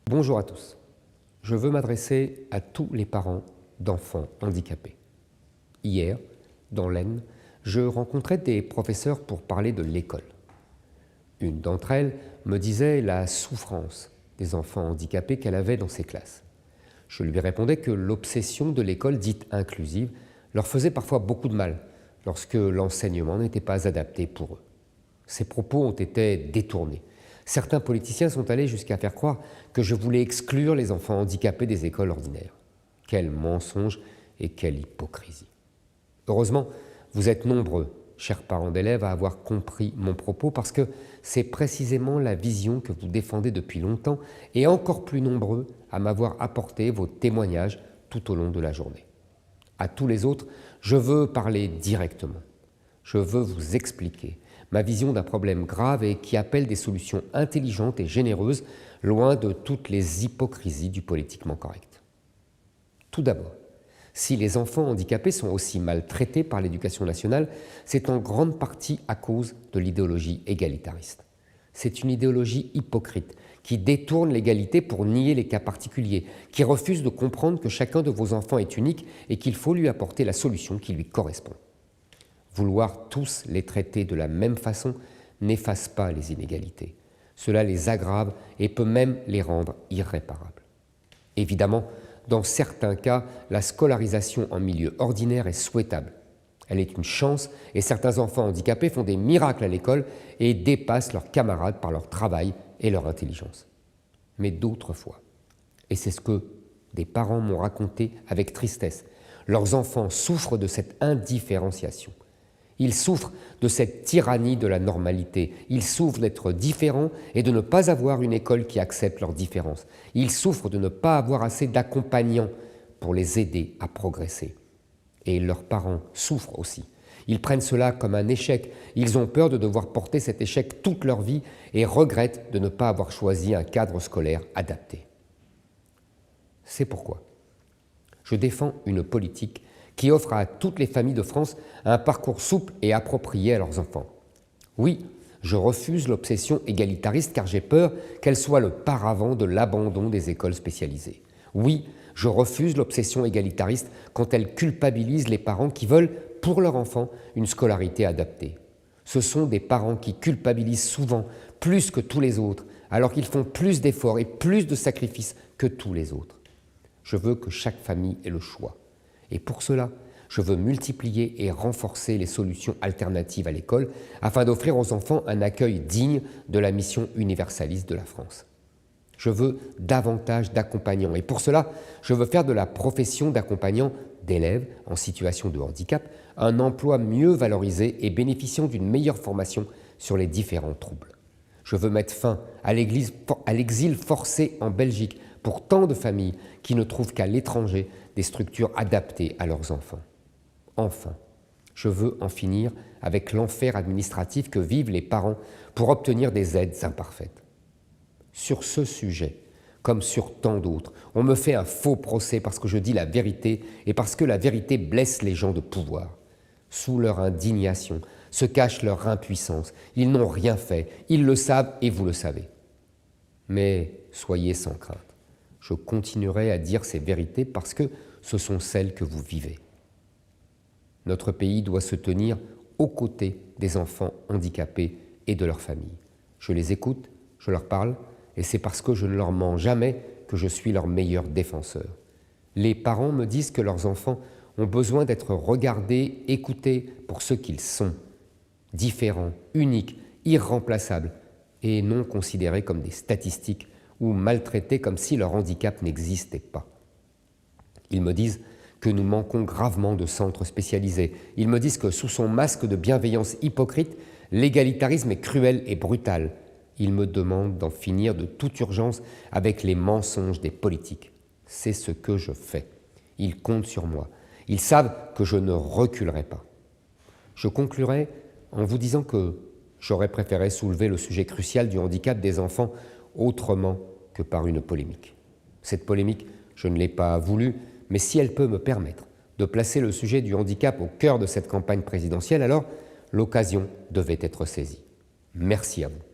Bonjour à tous. Je veux m'adresser à tous les parents d'enfants handicapés. Hier, dans l'Aisne, je rencontrais des professeurs pour parler de l'école. Une d'entre elles me disait la souffrance des enfants handicapés qu'elle avait dans ses classes. Je lui répondais que l'obsession de l'école dite inclusive leur faisait parfois beaucoup de mal lorsque l'enseignement n'était pas adapté pour eux. Ces propos ont été détournés. Certains politiciens sont allés jusqu'à faire croire que je voulais exclure les enfants handicapés des écoles ordinaires. Quel mensonge et quelle hypocrisie. Heureusement, vous êtes nombreux, chers parents d'élèves, à avoir compris mon propos parce que c'est précisément la vision que vous défendez depuis longtemps et encore plus nombreux à m'avoir apporté vos témoignages tout au long de la journée. À tous les autres, je veux parler directement. Je veux vous expliquer ma vision d'un problème grave et qui appelle des solutions intelligentes et généreuses, loin de toutes les hypocrisies du politiquement correct. Tout d'abord, si les enfants handicapés sont aussi maltraités par l'éducation nationale, c'est en grande partie à cause de l'idéologie égalitariste. C'est une idéologie hypocrite qui détourne l'égalité pour nier les cas particuliers, qui refuse de comprendre que chacun de vos enfants est unique et qu'il faut lui apporter la solution qui lui correspond. Vouloir tous les traiter de la même façon n'efface pas les inégalités. Cela les aggrave et peut même les rendre irréparables. Évidemment, dans certains cas, la scolarisation en milieu ordinaire est souhaitable. Elle est une chance et certains enfants handicapés font des miracles à l'école et dépassent leurs camarades par leur travail et leur intelligence. Mais d'autres fois, et c'est ce que des parents m'ont raconté avec tristesse, leurs enfants souffrent de cette indifférenciation. Ils souffrent de cette tyrannie de la normalité. Ils souffrent d'être différents et de ne pas avoir une école qui accepte leurs différences. Ils souffrent de ne pas avoir assez d'accompagnants pour les aider à progresser. Et leurs parents souffrent aussi. Ils prennent cela comme un échec. Ils ont peur de devoir porter cet échec toute leur vie et regrettent de ne pas avoir choisi un cadre scolaire adapté. C'est pourquoi je défends une politique qui offre à toutes les familles de France un parcours souple et approprié à leurs enfants. Oui, je refuse l'obsession égalitariste car j'ai peur qu'elle soit le paravent de l'abandon des écoles spécialisées. Oui, je refuse l'obsession égalitariste quand elle culpabilise les parents qui veulent, pour leur enfant, une scolarité adaptée. Ce sont des parents qui culpabilisent souvent plus que tous les autres, alors qu'ils font plus d'efforts et plus de sacrifices que tous les autres. Je veux que chaque famille ait le choix. Et pour cela, je veux multiplier et renforcer les solutions alternatives à l'école afin d'offrir aux enfants un accueil digne de la mission universaliste de la France. Je veux davantage d'accompagnants et pour cela, je veux faire de la profession d'accompagnant d'élèves en situation de handicap un emploi mieux valorisé et bénéficiant d'une meilleure formation sur les différents troubles. Je veux mettre fin à l'exil forcé en Belgique pour tant de familles qui ne trouvent qu'à l'étranger des structures adaptées à leurs enfants. Enfin, je veux en finir avec l'enfer administratif que vivent les parents pour obtenir des aides imparfaites. Sur ce sujet, comme sur tant d'autres, on me fait un faux procès parce que je dis la vérité et parce que la vérité blesse les gens de pouvoir. Sous leur indignation se cache leur impuissance. Ils n'ont rien fait, ils le savent et vous le savez. Mais soyez sans crainte. Je continuerai à dire ces vérités parce que ce sont celles que vous vivez. Notre pays doit se tenir aux côtés des enfants handicapés et de leurs familles. Je les écoute, je leur parle, et c'est parce que je ne leur mens jamais que je suis leur meilleur défenseur. Les parents me disent que leurs enfants ont besoin d'être regardés, écoutés pour ce qu'ils sont, différents, uniques, irremplaçables, et non considérés comme des statistiques ou maltraités comme si leur handicap n'existait pas. Ils me disent que nous manquons gravement de centres spécialisés. Ils me disent que sous son masque de bienveillance hypocrite, l'égalitarisme est cruel et brutal. Ils me demandent d'en finir de toute urgence avec les mensonges des politiques. C'est ce que je fais. Ils comptent sur moi. Ils savent que je ne reculerai pas. Je conclurai en vous disant que j'aurais préféré soulever le sujet crucial du handicap des enfants autrement que par une polémique. Cette polémique, je ne l'ai pas voulue, mais si elle peut me permettre de placer le sujet du handicap au cœur de cette campagne présidentielle, alors l'occasion devait être saisie. Merci à vous.